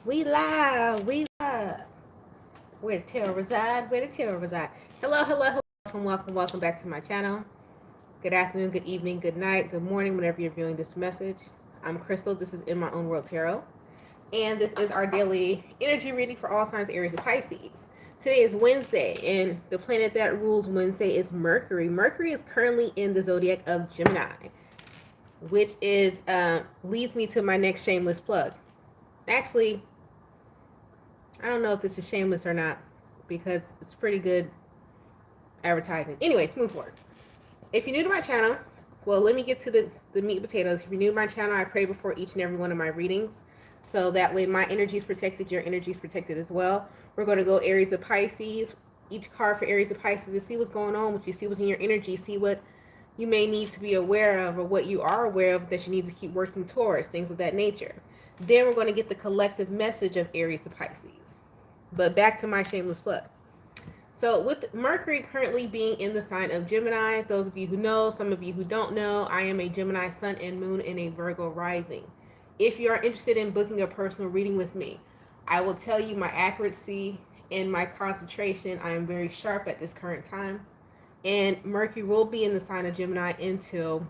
We live. We live. Where the tail reside? Where the tail reside? Hello, hello, hello. Welcome, welcome, welcome back to my channel. Good afternoon, good evening, good night, good morning, whenever you're viewing this message. I'm Crystal. This is In My Own World Tarot. And this is our daily energy reading for all signs, Aries, and Pisces. Today is Wednesday, and the planet that rules Wednesday is Mercury. Mercury is currently in the zodiac of Gemini, which is leads me to my next shameless plug. Actually, I don't know if this is shameless or not because it's pretty good advertising. Anyways, move forward. If you're new to my channel, well, let me get to the meat and potatoes. If you're new to my channel, I pray before each and every one of my readings. So that way my energy is protected, your energy is protected as well. We're going to go Aries to Pisces. Each card for Aries to Pisces to see what's going on with you, see what's in your energy, see what you may need to be aware of or what you are aware of that you need to keep working towards, things of that nature. Then we're going to get the collective message of Aries to Pisces. But back to my shameless plug. So with Mercury currently being in the sign of Gemini, those of you who know, some of you who don't know, I am a Gemini sun and moon and a Virgo rising. If you are interested in booking a personal reading with me, I will tell you my accuracy and my concentration. I am very sharp at this current time. And Mercury will be in the sign of Gemini until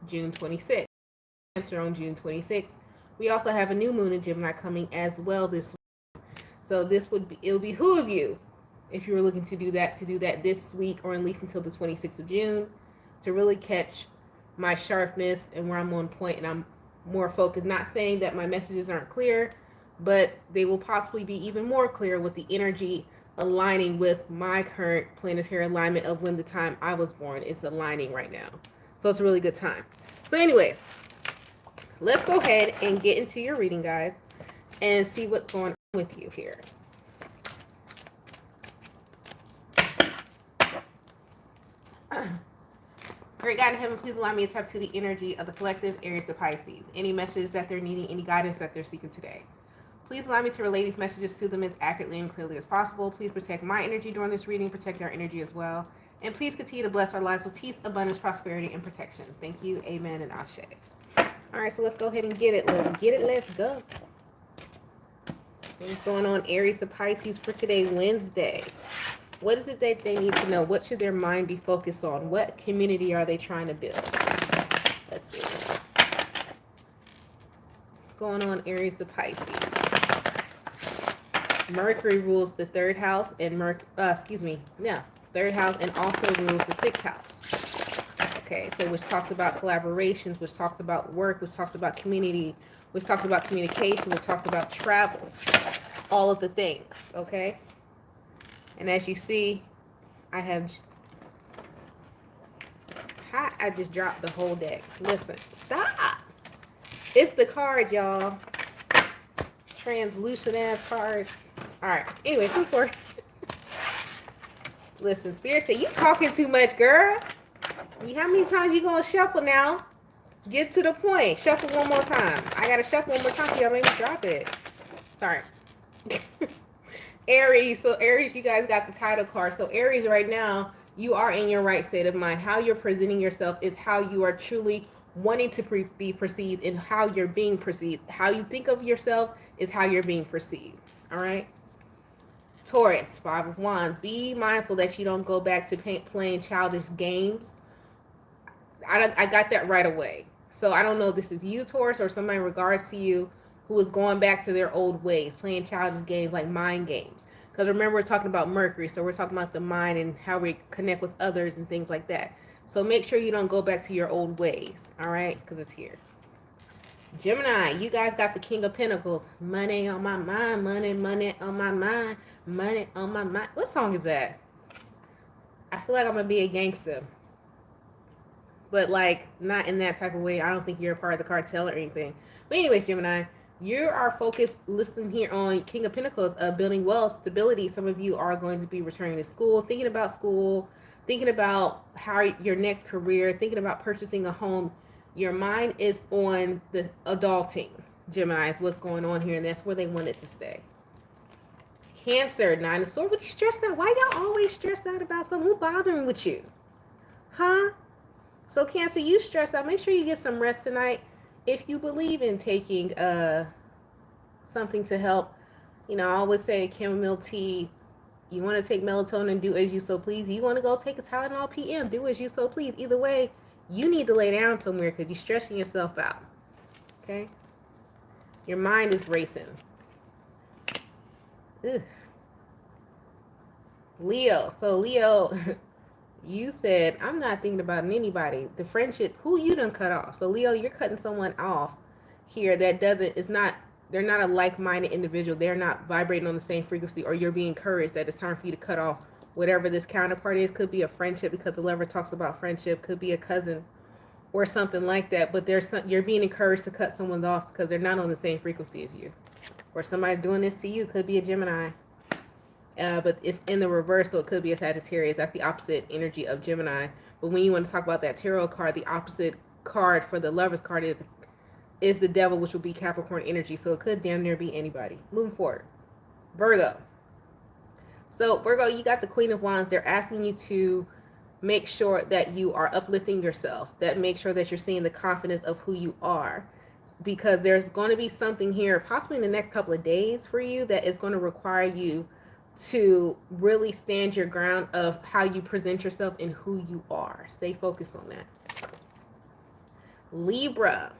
June 26th. Cancer on June 26th. We also have a new moon in Gemini coming as well this week. So it'll behoove you if you were looking to do that this week or at least until the 26th of June to really catch my sharpness and where I'm on point and I'm more focused. Not saying that my messages aren't clear, but they will possibly be even more clear with the energy aligning with my current planetary alignment of when the time I was born is aligning right now. So it's a really good time. So anyways, let's go ahead and get into your reading, guys, and see what's going on with you here. Great God in heaven, please allow me to tap to the energy of the collective Aries to Pisces. Any messages that they're needing, any guidance that they're seeking today. Please allow me to relay these messages to them as accurately and clearly as possible. Please protect my energy during this reading, protect their energy as well. And please continue to bless our lives with peace, abundance, prosperity, and protection. Thank you, amen, and ashe. All right, so let's go ahead and get it. Let's get it. Let's go. What's going on, Aries to Pisces, for today, Wednesday? What is it that they need to know? What should their mind be focused on? What community are they trying to build? Let's see. What's going on, Aries to Pisces? Mercury rules the third house and third house, and also rules the sixth house. Okay, so which talks about collaborations, which talks about work, which talks about community, which talks about communication, which talks about travel, all of the things, okay? And as you see, I just dropped the whole deck. Listen, stop. It's the card, y'all. Translucent ass card. All right. Anyway, move forward. Listen, Spirit said, you talking too much, girl. How many times you gonna shuffle now? Get to the point. Shuffle one more time. I gotta shuffle one more time so y'all make me drop it. Sorry. Aries. So Aries, you guys got the title card. So Aries, right now, you are in your right state of mind. How you're presenting yourself is how you are truly wanting to be perceived and how you're being perceived. How you think of yourself is how you're being perceived. All right. Taurus, Five of Wands. Be mindful that you don't go back to playing childish games. I got that right away. So I don't know if this is you, Taurus, or somebody in regards to you who is going back to their old ways, playing childish games like mind games. Because remember, we're talking about Mercury, so we're talking about the mind and how we connect with others and things like that. So make sure you don't go back to your old ways, all right? Because it's here. Gemini, you guys got the King of Pentacles. Money on my mind, money, money on my mind, money on my mind. What song is that? I feel like I'm going to be a gangster. But, like, not in that type of way. I don't think you're a part of the cartel or anything. But anyways, Gemini, you are focused, listening here on King of Pentacles, building wealth, stability. Some of you are going to be returning to school, thinking about how your next career, thinking about purchasing a home. Your mind is on the adulting, Gemini, is what's going on here, and that's where they want it to stay. Cancer, Nine of Swords. What you stressed out? Why y'all always stressed out about something? Who bothering with you? Huh? So Cancer, you stressed out. Make sure you get some rest tonight. If you believe in taking something to help. You know, I always say chamomile tea. You want to take melatonin, do as you so please. You want to go take a Tylenol PM, do as you so please. Either way, you need to lay down somewhere because you're stressing yourself out. Okay? Your mind is racing. Ugh. Leo. So, Leo, you said, I'm not thinking about anybody. The friendship, who you done cut off. So, Leo, you're cutting someone off here that they're not a like-minded individual. They're not vibrating on the same frequency, or you're being encouraged that it's time for you to cut off whatever this counterpart is. Could be a friendship because the lover talks about friendship. Could be a cousin or something like that. But you're being encouraged to cut someone off because they're not on the same frequency as you. Or somebody doing this to you. Could be a Gemini. But it's in the reverse, so it could be a Sagittarius. That's the opposite energy of Gemini. But when you want to talk about that tarot card, the opposite card for the Lover's card is the Devil, which will be Capricorn energy. So it could damn near be anybody. Moving forward. Virgo. So Virgo, you got the Queen of Wands. They're asking you to make sure that you are uplifting yourself. That make sure that you're seeing the confidence of who you are. Because there's going to be something here, possibly in the next couple of days for you, that is going to require you to really stand your ground of how you present yourself and who you are. Stay focused on that. Libra.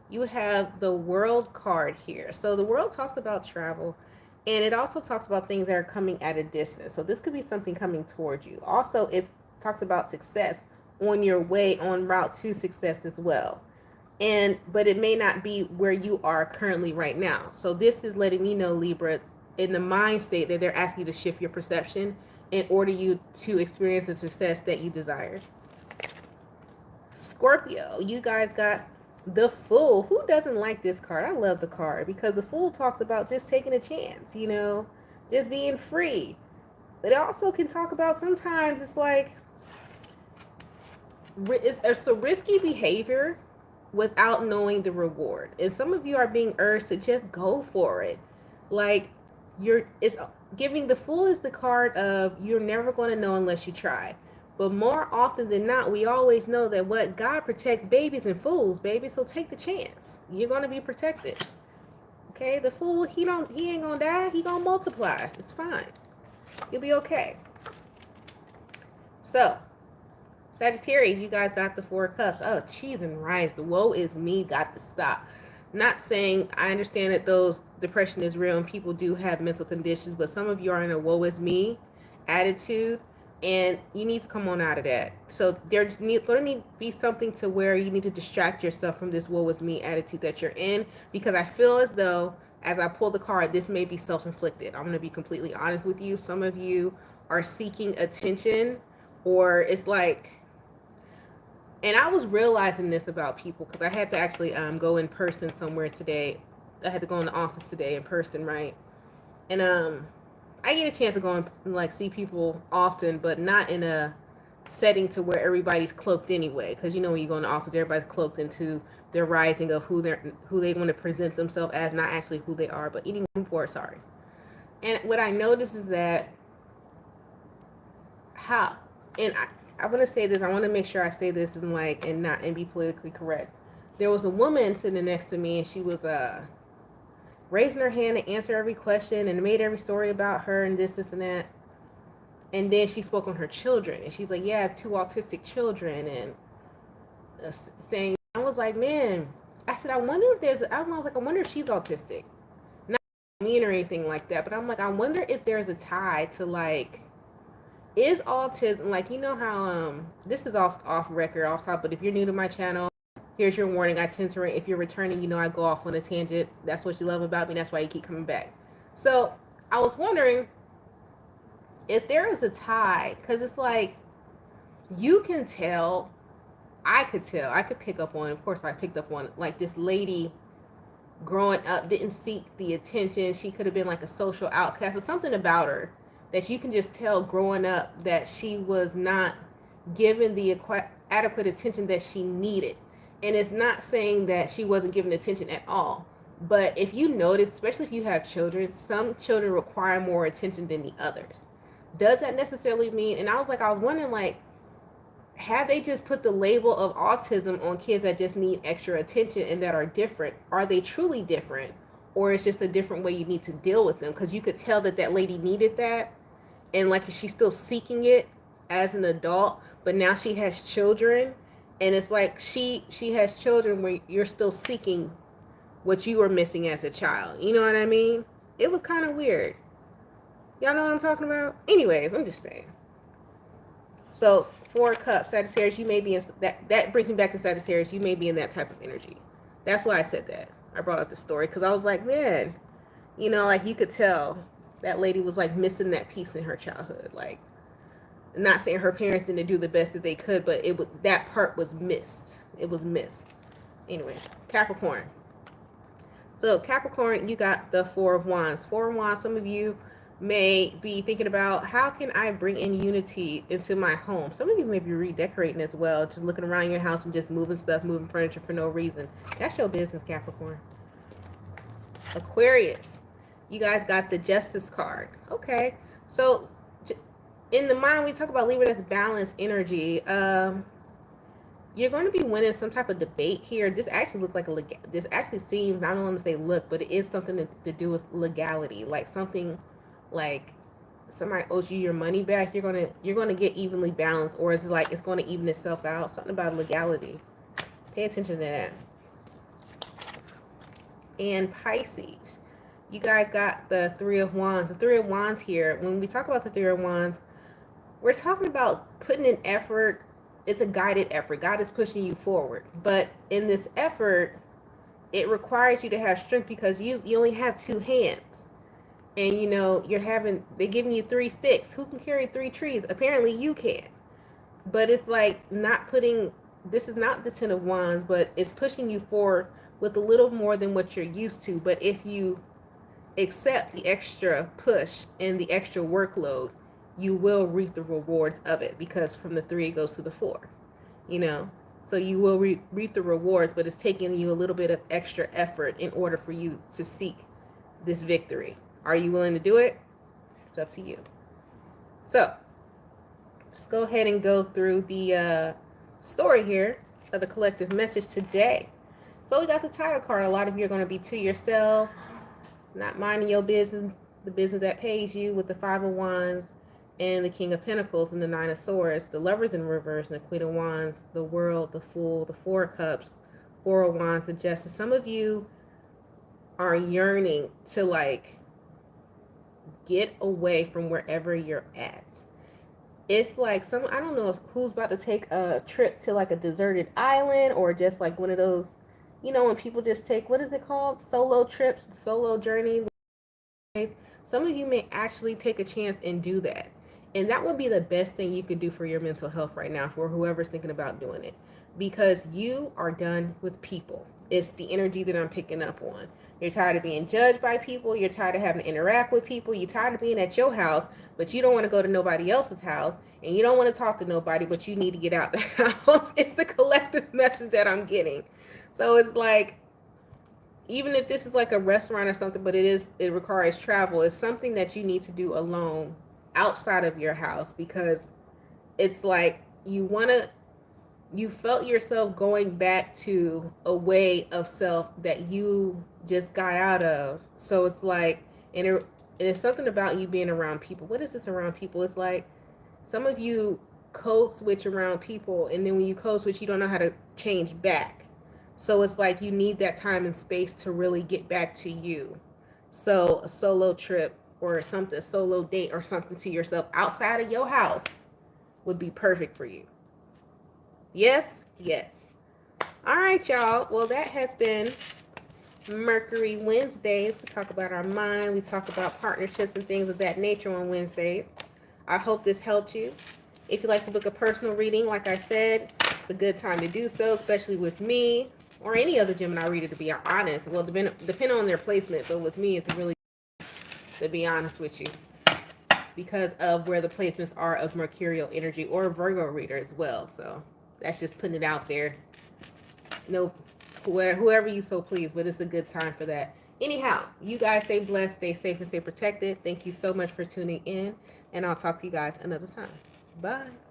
You have the World card here. So the World talks about travel, and it also talks about things that are coming at a distance. So this could be something coming towards you. Also, it talks about success on your way, on route to success as well. But it may not be where you are currently right now. So this is letting me know, Libra, in the mind state that they're asking you to shift your perception in order you to experience the success that you desire. Scorpio, you guys got the Fool. Who doesn't like this card? I love the card because the Fool talks about just taking a chance, you know, just being free. But it also can talk about sometimes it's like it's a risky behavior without knowing the reward. And some of you are being urged to just go for it. Like, it's giving the Fool is the card of you're never going to know unless you try. But more often than not, we always know that what God protects babies and fools, baby. So take the chance. You're going to be protected. Okay? The Fool, he ain't going to die. He going to multiply. It's fine. You'll be okay. So, Sagittarius, you guys got the Four of Cups. Oh, cheese and rice. The woe is me got to stop. Not saying, I understand that those depression is real and people do have mental conditions, but some of you are in a woe is me attitude, and you need to come on out of that. So there's going to need to be something to where you need to distract yourself from this woe is me attitude that you're in, because I feel as though, as I pull the card, this may be self-inflicted. I'm going to be completely honest with you. Some of you are seeking attention, or it's like, and I was realizing this about people because I had to actually go in person somewhere today. I had to go in the office today in person, right? And I get a chance to go and like see people often, but not in a setting to where everybody's cloaked anyway. Because you know when you go in the office, everybody's cloaked into their rising of who they want to present themselves as, not actually who they are, but eating for it. Sorry. And what I noticed is that I want to say this. I want to make sure I say this and be politically correct. There was a woman sitting next to me, and she was raising her hand to answer every question and made every story about her and this and that. And then she spoke on her children, and she's like, "Yeah, I have 2 autistic children," and saying, I was like, man, I said, I wonder if she's autistic. Not mean or anything like that, but I'm like, I wonder if there's a tie to like, is autism, like, you know how this is off record, off top, but if you're new to my channel, here's your warning. I tend to, if you're returning, you know I go off on a tangent. That's what you love about me. That's why you keep coming back. So I was wondering if there is a tie, because it's like, you can tell, I could pick up on, of course I picked up on, like, this lady growing up didn't seek the attention. She could have been like a social outcast or something about her that you can just tell growing up that she was not given the adequate attention that she needed. And it's not saying that she wasn't given attention at all. But if you notice, especially if you have children, some children require more attention than the others. Does that necessarily mean, and I was wondering, like, have they just put the label of autism on kids that just need extra attention and that are different? Are they truly different? or it's just a different way you need to deal with them, because you could tell that that lady needed that, and like she's still seeking it as an adult, but now she has children, and it's like she has children where you're still seeking what you were missing as a child. You know what I mean? It was kind of weird. Y'all know what I'm talking about? Anyways, I'm just saying. So 4 cups, Sagittarius, you may be in that brings me back to Sagittarius. You may be in that type of energy. That's why I said that. I brought up the story because I was like, man, you know, like you could tell that lady was like missing that piece in her childhood. Like, not saying her parents didn't do the best that they could, but it was, that part was missed. It was missed. Anyways, Capricorn. So Capricorn, you got the 4 of Wands. 4 of Wands, some of you may be thinking about, how can I bring in unity into my home? Some of you may be redecorating as well, just looking around your house and just moving stuff, moving furniture for no reason. That's your business, Capricorn. Aquarius, you guys got the Justice card. Okay, so in the mind, we talk about leaving this balanced energy. You're going to be winning some type of debate here. This actually looks like this actually seems, I don't want to say look, but it is something to do with legality, like something like somebody owes you your money back. You're gonna get evenly balanced, or is it like it's going to even itself out? Something about legality. Pay attention to that. And Pisces, you guys got the 3 of Wands. The 3 of Wands here, when we talk about the 3 of Wands, we're talking about putting in effort. It's a guided effort. God is pushing you forward. But in this effort, it requires you to have strength, because you only have 2 hands. And you know, they're giving you 3 sticks. Who can carry 3 trees? Apparently you can. But it's like this is not the 10 of Wands, but it's pushing you forward with a little more than what you're used to. But if you accept the extra push and the extra workload, you will reap the rewards of it, because from the 3 it goes to the 4, you know. So you will reap the rewards, but it's taking you a little bit of extra effort in order for you to seek this victory. Are you willing to do it? It's up to you. So let's go ahead and go through the story here of the collective message today. So we got the title card. A lot of you are going to be to yourself, not minding your business, the business that pays you, with the 5 of Wands and the King of Pentacles and the 9 of Swords, the Lovers in reverse, and the Queen of Wands, the World, the Fool, the 4 of Cups, 4 of Wands, the Justice. Some of you are yearning to like get away from wherever you're at. It's like I don't know who's about to take a trip to like a deserted island, or just like one of those, you know, when people just take, what is it called? Solo trips, solo journey. Some of you may actually take a chance and do that. And that would be the best thing you could do for your mental health right now, for whoever's thinking about doing it, because you are done with people. It's the energy that I'm picking up on. You're tired of being judged by people. You're tired of having to interact with people. You're tired of being at your house, but you don't want to go to nobody else's house. And you don't want to talk to nobody, but you need to get out the house. It's the collective message that I'm getting. So it's like, even if this is like a restaurant or something, but it requires travel, it's something that you need to do alone outside of your house, because it's like you felt yourself going back to a way of self that you just got out of. So it's like, and it's something about you being around people. What is this around people? It's like some of you code switch around people, and then when you code switch, you don't know how to change back. So it's like you need that time and space to really get back to you. So a solo trip or something, a solo date or something to yourself outside of your house would be perfect for you. Yes? Yes. All right, y'all. Well, that has been Mercury Wednesdays. We talk about our mind. We talk about partnerships and things of that nature on Wednesdays. I hope this helped you. If you'd like to book a personal reading, like I said, it's a good time to do so, especially with me or any other Gemini reader, to be honest. Well, depending on their placement, but with me, it's really, to be honest with you, because of where the placements are of Mercurial energy, or a Virgo reader as well. So that's just putting it out there. No, whoever you so please, but it's a good time for that. Anyhow, you guys stay blessed, stay safe, and stay protected. Thank you so much for tuning in, and I'll talk to you guys another time. Bye.